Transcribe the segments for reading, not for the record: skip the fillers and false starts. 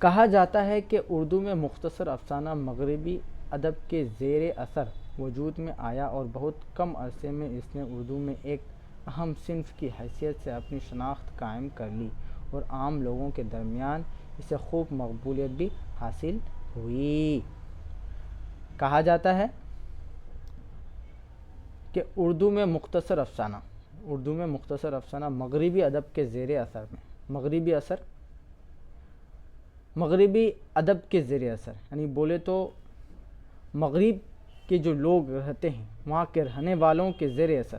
کہا جاتا ہے کہ اردو میں مختصر افسانہ مغربی ادب کے زیر اثر وجود میں آیا اور بہت کم عرصے میں اس نے اردو میں ایک اہم صنف کی حیثیت سے اپنی شناخت قائم کر لی اور عام لوگوں کے درمیان اسے خوب مقبولیت بھی حاصل ہوئی۔ کہا جاتا ہے کہ اردو میں مختصر افسانہ مغربی ادب کے زیر اثر میں، مغربی ادب کے زیر اثر یعنی بولے تو مغرب کے جو لوگ رہتے ہیں وہاں کے رہنے والوں کے زیر اثر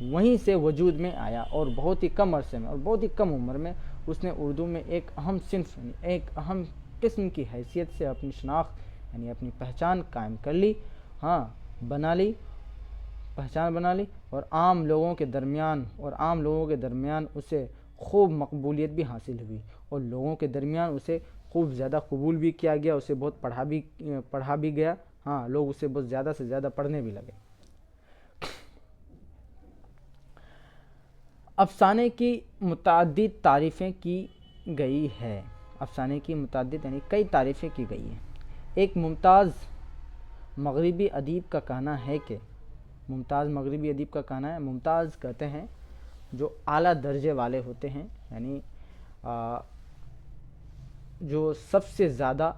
وہیں سے وجود میں آیا اور بہت ہی کم عرصے میں اور بہت ہی کم عمر میں اس نے اردو میں ایک اہم صنف یعنی ایک اہم قسم کی حیثیت سے اپنی شناخت یعنی اپنی پہچان قائم کر لی، پہچان بنا لی اور عام لوگوں کے درمیان اسے خوب مقبولیت بھی حاصل ہوئی اور لوگوں کے درمیان اسے خوب زیادہ قبول بھی کیا گیا، اسے بہت پڑھا بھی گیا، لوگ اسے بہت زیادہ سے زیادہ پڑھنے بھی لگے۔ افسانے کی متعدد تعریفیں کی گئی ہے، یعنی کئی تعریفیں کی گئی ہیں۔ ایک ممتاز مغربی ادیب کا کہنا ہے ممتاز کہتے ہیں جو اعلیٰ درجے والے ہوتے ہیں، یعنی جو سب سے زیادہ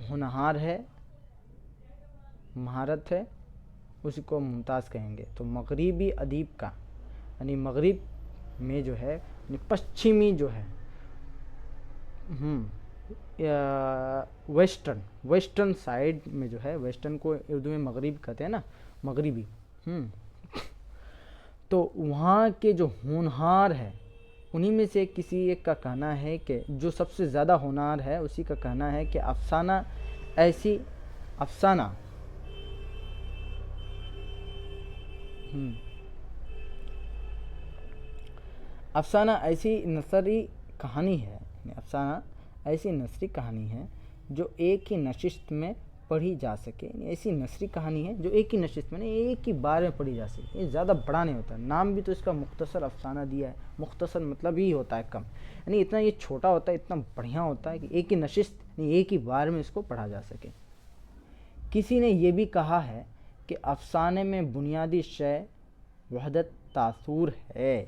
ہونہار ہے، مہارت ہے، اسی کو ممتاز کہیں گے۔ تو مغربی ادیب کا یعنی مغرب میں جو ہے پشچمی جو ہے ویسٹرن سائیڈ میں جو ہے، ویسٹرن کو اردو میں مغرب کہتے ہیں نا، مغربی، تو وہاں کے جو ہونہار ہے انہی میں سے کسی ایک کا کہنا ہے کہ جو سب سے زیادہ ہونہار ہے اسی کا کہنا ہے کہ افسانہ ایسی نثری کہانی ہے جو ایک ہی نشست میں پڑھی جا سکے، ایسی نثری کہانی ہے جو ایک ہی نشست میں ایک ہی بار میں پڑھی جا سکے۔ یہ زیادہ بڑا نہیں ہوتا، نام بھی تو اس کا مختصر افسانہ دیا ہے، مختصر مطلب ہی ہوتا ہے کم، یعنی اتنا یہ چھوٹا ہوتا ہے، اتنا بڑھیا ہوتا ہے کہ ایک ہی نشست یعنی ایک ہی بار میں اس کو پڑھا جا سکے۔ کسی نے یہ بھی کہا ہے کہ افسانے میں بنیادی شے وحدت تاثر ہے،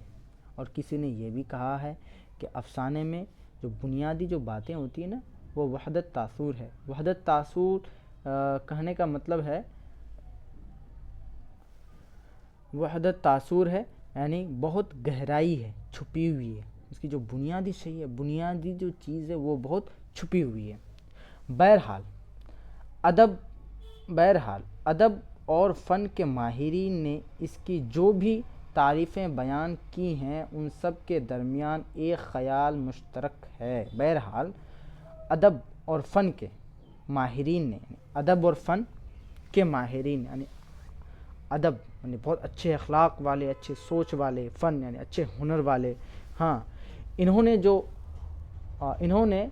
اور کسی نے یہ بھی کہا ہے کہ افسانے میں جو بنیادی جو باتیں ہوتی ہیں نا وہ وحدت تاثر ہے۔ وحدت تاثر کہنے کا مطلب ہے یعنی بہت گہرائی ہے، چھپی ہوئی ہے، اس کی جو بنیادی شے ہے، بنیادی جو چیز ہے وہ بہت چھپی ہوئی ہے۔ بہرحال ادب اور فن کے ماہرین نے اس کی جو بھی تعریفیں بیان کی ہیں ان سب کے درمیان ایک خیال مشترک ہے۔ بہرحال ادب اور فن کے ماہرین یعنی ادب یعنی بہت اچھے اخلاق والے، اچھے سوچ والے، فن یعنی اچھے ہنر والے، انہوں نے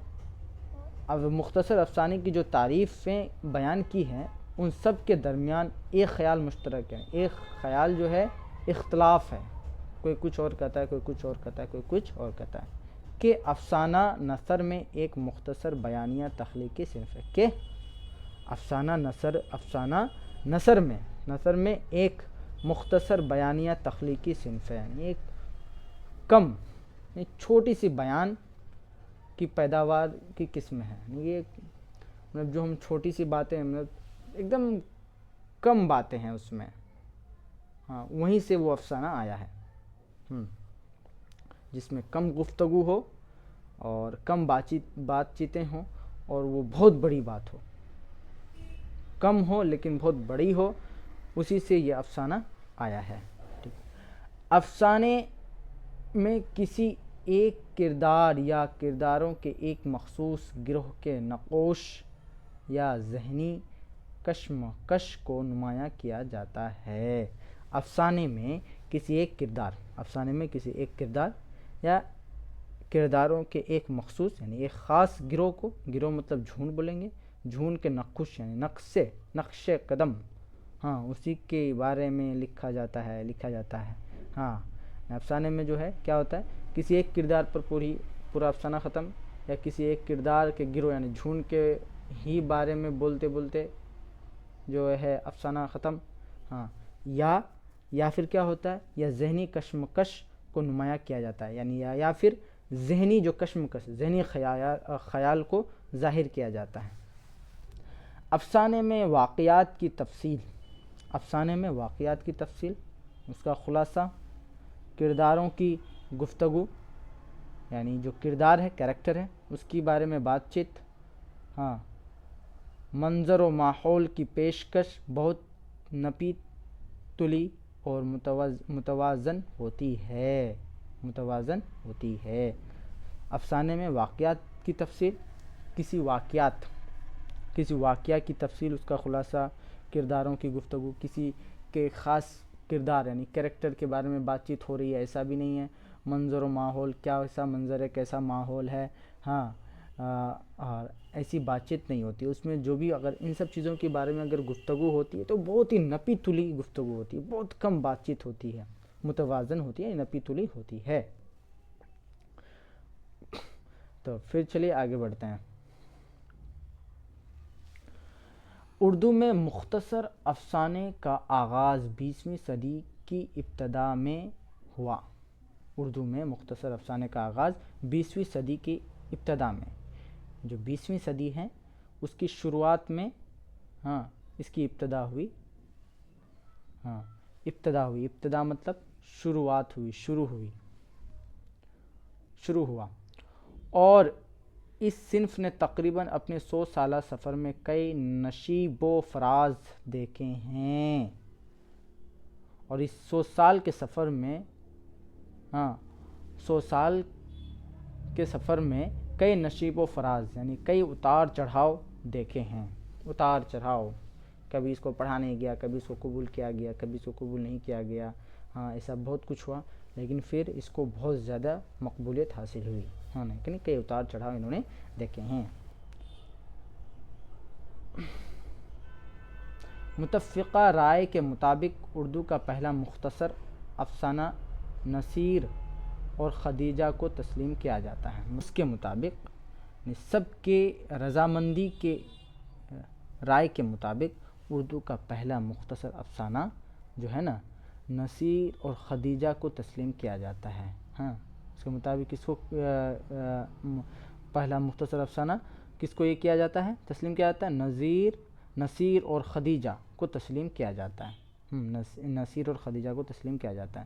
مختصر افسانے کی جو تعریفیں بیان کی ہیں ان سب کے درمیان ایک خیال مشترک ہے، ایک خیال جو ہے اختلاف ہے، کوئی کچھ اور کہتا ہے، کوئی کچھ اور کہتا ہے، کوئی کچھ اور کہتا ہے، کہ افسانہ نثر میں ایک مختصر بیانیہ تخلیقی صنف ہے، کہ افسانہ نثر میں ایک مختصر بیانیہ تخلیقی صنف ہے، یعنی ایک کم چھوٹی سی بیان کی پیداوار کی قسم ہے، یہ مطلب جو ہم چھوٹی سی باتیں مطلب ایک دم کم باتیں ہیں اس میں، وہیں سے وہ افسانہ آیا ہے، جس میں کم گفتگو ہو اور کم بات چیتیں ہوں اور وہ بہت بڑی بات ہو، کم ہو لیکن بہت بڑی ہو، اسی سے یہ افسانہ آیا ہے۔ افسانے میں کسی ایک کردار یا کرداروں کے ایک مخصوص گروہ کے نقوش یا ذہنی کشمکش کو نمایاں کیا جاتا ہے۔ افسانے میں کسی ایک کردار یا کرداروں کے ایک مخصوص یعنی ایک خاص گروہ مطلب جھون بولیں گے، جھون کے نقوش یعنی نقش قدم، اسی کے بارے میں لکھا جاتا ہے۔ افسانے میں جو ہے کیا ہوتا ہے کسی ایک کردار پر پورا افسانہ ختم، یا کسی ایک کردار کے گروہ یعنی جھونڈ کے ہی بارے میں بولتے بولتے جو ہے افسانہ ختم. ہاں، یا پھر کیا ہوتا ہے، یا ذہنی کشمکش کو نمایاں کیا جاتا ہے، یعنی یا پھر ذہنی جو کشمکش، ذہنی خیال کو ظاہر کیا جاتا ہے. افسانے میں واقعات کی تفصیل. افسانے میں واقعات کی تفصیل، اس کا خلاصہ، کرداروں کی گفتگو، یعنی جو کردار ہے، کریکٹر ہے، اس کی بارے میں بات چیت. ہاں، منظر و ماحول کی پیشکش بہت نپی تلی اور متوازن ہوتی ہے. افسانے میں واقعات کی تفصیل، کسی واقعہ کی تفصیل، اس کا خلاصہ، کرداروں کی گفتگو، کسی کے خاص کردار یعنی کریکٹر کے بارے میں بات چیت ہو رہی ہے، ایسا بھی نہیں ہے. منظر و ماحول، کیا ایسا منظر ہے، کیسا ماحول ہے. ہاں، اور ایسی بات چیت نہیں ہوتی اس میں. جو بھی اگر ان سب چیزوں کے بارے میں اگر گفتگو ہوتی ہے تو بہت ہی نپی تلی گفتگو ہوتی ہے، بہت کم بات چیت ہوتی ہے، متوازن ہوتی ہے، نپی تلی ہوتی ہے. تو پھر چلیے آگے بڑھتے ہیں. اردو میں مختصر افسانے کا آغاز 20ویں صدی کی ابتدا میں ہوا. اردو میں مختصر افسانے کا آغاز 20ویں صدی کی ابتدا میں. جو 20ویں صدی ہے اس کی شروعات میں اس کی ابتدا ہوئی. ابتدا مطلب شروعات ہوئی، شروع ہوا. اور اس صنف نے تقریباً اپنے 100 سالہ سفر میں کئی نشیب و فراز دیکھے ہیں. اور اس 100 سال کے سفر میں کئی نشیب و فراز یعنی کئی اتار چڑھاؤ دیکھے ہیں. اتار چڑھاؤ، کبھی اس کو پڑھا نہیں گیا، کبھی اس کو قبول کیا گیا، کبھی اس کو قبول نہیں کیا گیا. ایسا بہت کچھ ہوا، لیکن پھر اس کو بہت زیادہ مقبولیت حاصل ہوئی. لیکن کئی اتار چڑھاؤ انہوں نے دیکھے ہیں. متفقہ رائے کے مطابق اردو کا پہلا مختصر افسانہ نصیر اور خدیجہ کو تسلیم کیا جاتا ہے. اس کے مطابق سب کے رضامندی کے رائے کے مطابق اردو کا پہلا مختصر افسانہ جو ہے نا نصیر اور خدیجہ کو تسلیم کیا جاتا ہے. اس کے مطابق کس کو پہلا مختصر افسانہ کس کو یہ کیا جاتا ہے، تسلیم کیا جاتا ہے؟ نصیر اور خدیجہ کو تسلیم کیا جاتا ہے. نصیر اور خدیجہ کو تسلیم کیا جاتا ہے،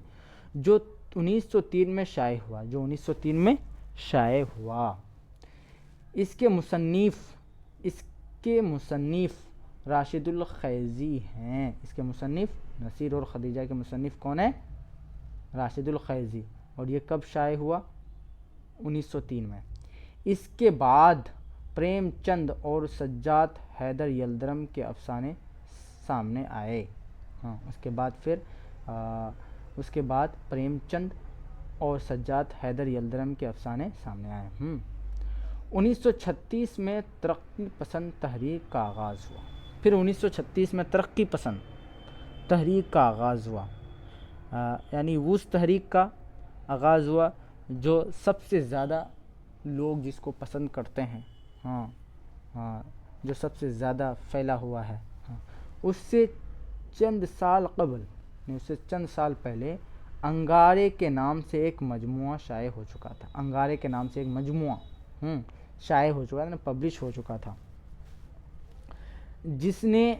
جو 1903 میں شائع ہوا. اس کے مصنف راشد الخیزی ہیں. اس کے مصنف نصیر اور خدیجہ کے مصنف کون ہیں؟ راشد الخیزی. اور یہ کب شائع ہوا؟ 1903 میں. اس کے بعد پریم چند اور سجاد حیدر یلدرم کے افسانے سامنے آئے. اس کے بعد پریم چند اور سجاد حیدر یلدرم کے افسانے سامنے آئے. 1936 میں ترقی پسند تحریک کا آغاز ہوا. پھر 1936 میں ترقی پسند تحریک کا آغاز ہوا، یعنی اس تحریک کا آغاز ہوا جو سب سے زیادہ لوگ جس کو پسند کرتے ہیں، جو سب سے زیادہ پھیلا ہوا ہے. اس سے چند سال پہلے انگارے کے نام سے ایک مجموعہ شائع ہو چکا تھا. انگارے کے نام سے ایک مجموعہ شائع ہو چکا تھا، پبلش ہو چکا تھا، جس نے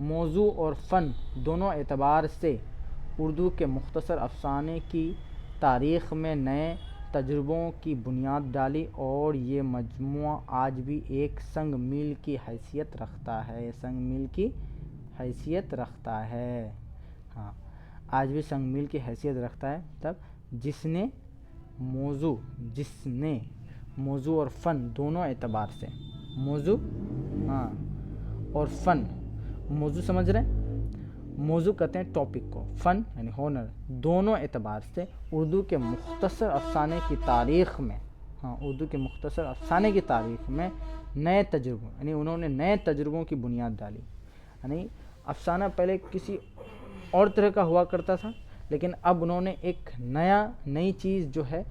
موضوع اور فن دونوں اعتبار سے اردو کے مختصر افسانے کی تاریخ میں نئے تجربوں کی بنیاد ڈالی. اور یہ مجموعہ آج بھی ایک سنگ میل کی حیثیت رکھتا ہے. آج بھی سنگ میل کی حیثیت رکھتا ہے. تب جس نے موضوع اور فن دونوں اعتبار سے، موضوع سمجھ رہے ہیں؟ موضوع کہتے ہیں ٹاپک کو، فن یعنی ہنر، دونوں اعتبار سے اردو کے مختصر افسانے کی تاریخ میں نئے تجربوں یعنی انہوں نے نئے تجربوں کی بنیاد ڈالی. یعنی افسانہ پہلے کسی اور طرح کا ہوا کرتا تھا، لیکن اب انہوں نے ایک نئی چیز جو ہے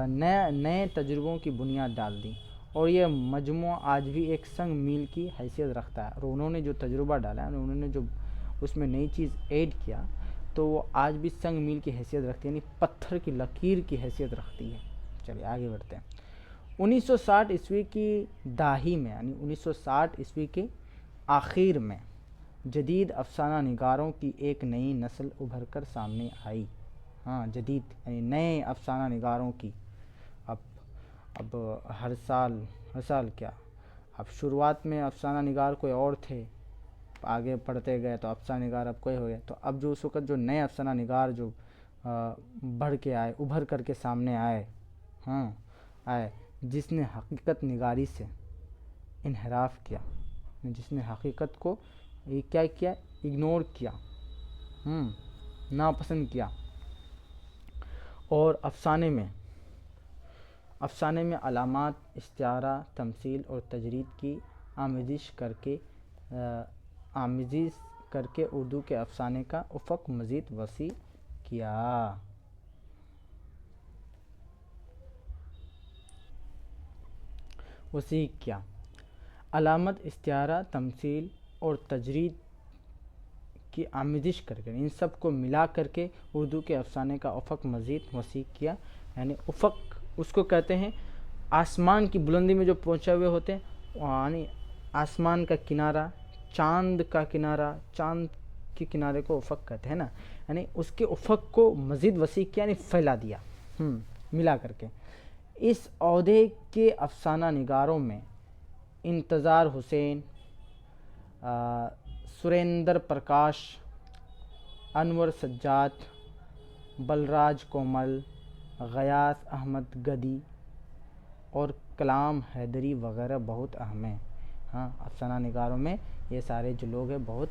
نئے تجربوں کی بنیاد ڈال دی، اور یہ مجموعہ آج بھی ایک سنگ میل کی حیثیت رکھتا ہے۔ اور انہوں نے جو تجربہ ڈالا ہے، انہوں نے جو اس میں نئی چیز ایڈ کیا، تو وہ آج بھی سنگ میل کی حیثیت رکھتی ہے، یعنی پتھر کی لکیر کی حیثیت رکھتی ہے۔ چلیے آگے بڑھتے ہیں۔ 1960 عیسوی کی دہائی میں، یعنی 1960 عیسوی کے آخر میں جدید افسانہ نگاروں کی ایک نئی نسل ابھر کر سامنے آئی۔ جدید یعنی نئے افسانہ نگاروں کی۔ اب ہر سال کیا، اب شروعات میں افسانہ نگار کوئی اور تھے، آگے پڑھتے گئے تو افسانہ نگار اب کوئی ہو گئے، تو اب جو اس وقت جو نئے افسانہ نگار جو بڑھ کے آئے، ابھر کر کے سامنے آئے، جس نے حقیقت نگاری سے انحراف کیا، جس نے حقیقت کو کیا اگنور کیا، ناپسند کیا، اور افسانے میں علامات، استعارہ، تمثیل اور تجرید کی آمیزش کر کے اردو کے افسانے کا افق مزید وسیع کیا۔ علامت، استعارہ، تمثیل اور تجرید کی آمیزش کر کے، ان سب کو ملا کر کے اردو کے افسانے کا افق مزید وسیع کیا۔ یعنی افق اس کو کہتے ہیں، آسمان کی بلندی میں جو پہنچے ہوئے ہوتے ہیں، یعنی آسمان کا کنارہ، چاند کے کنارے کو افق کہتے ہیں نا، یعنی اس کے افق کو مزید وسیع کیا، یعنی پھیلا دیا ملا کر کے۔ اس عہدے کے افسانہ نگاروں میں انتظار حسین، سریندر پرکاش، انور سجاد، بلراج کومل، غیاث احمد گدی اور کلام حیدری وغیرہ بہت اہم ہیں۔ افسانہ نگاروں میں یہ سارے جو لوگ ہیں بہت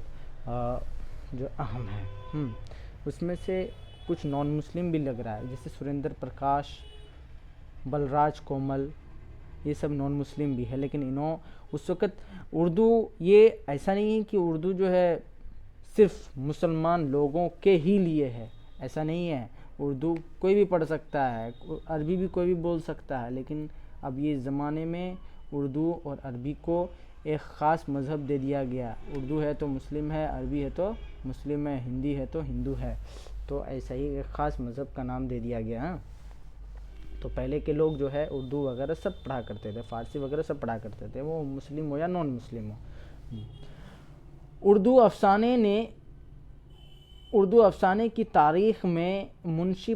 جو اہم ہیں۔ اس میں سے کچھ نان مسلم بھی لگ رہا ہے، جیسے سریندر پرکاش، بلراج کومل، یہ سب نان مسلم بھی ہے، لیکن اس وقت اردو، یہ ایسا نہیں ہے کہ اردو جو ہے صرف مسلمان لوگوں کے ہی لیے ہے، ایسا نہیں ہے۔ اردو کوئی بھی پڑھ سکتا ہے، عربی بھی کوئی بھی بول سکتا ہے، لیکن اب یہ زمانے میں اردو اور عربی کو ایک خاص مذہب دے دیا گیا۔ اردو ہے تو مسلم ہے، عربی ہے تو مسلم ہے، ہندی ہے تو ہندو ہے، تو ایسا ہی ایک خاص مذہب کا نام دے دیا گیا۔ تو پہلے کے لوگ جو ہے اردو وغیرہ سب پڑھا کرتے تھے، فارسی وغیرہ سب پڑھا کرتے تھے، وہ مسلم ہو یا نان مسلم ہو۔ اردو افسانے کی تاریخ میں منشی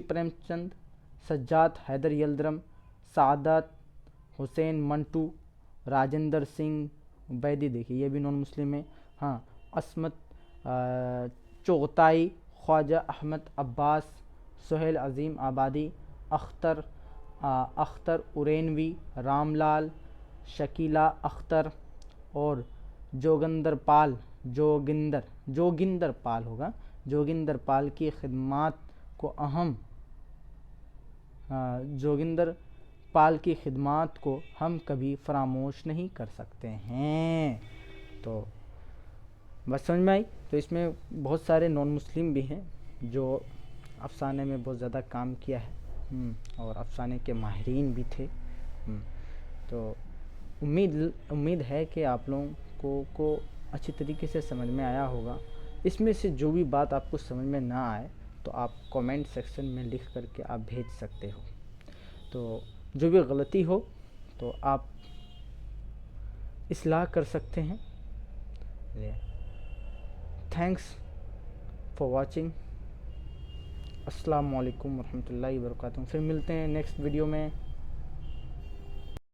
پریم چند، سجاد حیدر یلدرم، سعادت حسین منٹو، راجندر سنگھ بیدی، دیکھیے یہ بھی نان مسلم ہے، عصمت چغتائی، خواجہ احمد عباس، سہیل عظیم آبادی، اختر ارینوی، رام لال، شکیلہ اختر اور جوگندر پال کی خدمات کو ہم کبھی فراموش نہیں کر سکتے ہیں۔ تو بس سمجھ میں آئی۔ تو اس میں بہت سارے نان مسلم بھی ہیں جو افسانے میں بہت زیادہ کام کیا ہے، اور افسانے کے ماہرین بھی تھے۔ تو امید ہے کہ آپ لوگوں کو اچھی طریقے سے سمجھ میں آیا ہوگا۔ اس میں سے جو بھی بات آپ کو سمجھ میں نہ آئے تو آپ کومنٹ سیکشن میں لکھ کر کے آپ بھیج سکتے ہو، تو جو بھی غلطی ہو تو آپ اصلاح کر سکتے ہیں۔ Thanks for watching. السلام علیکم ورحمۃ اللہ وبرکاتہ۔ پھر ملتے ہیں نیکسٹ ویڈیو میں۔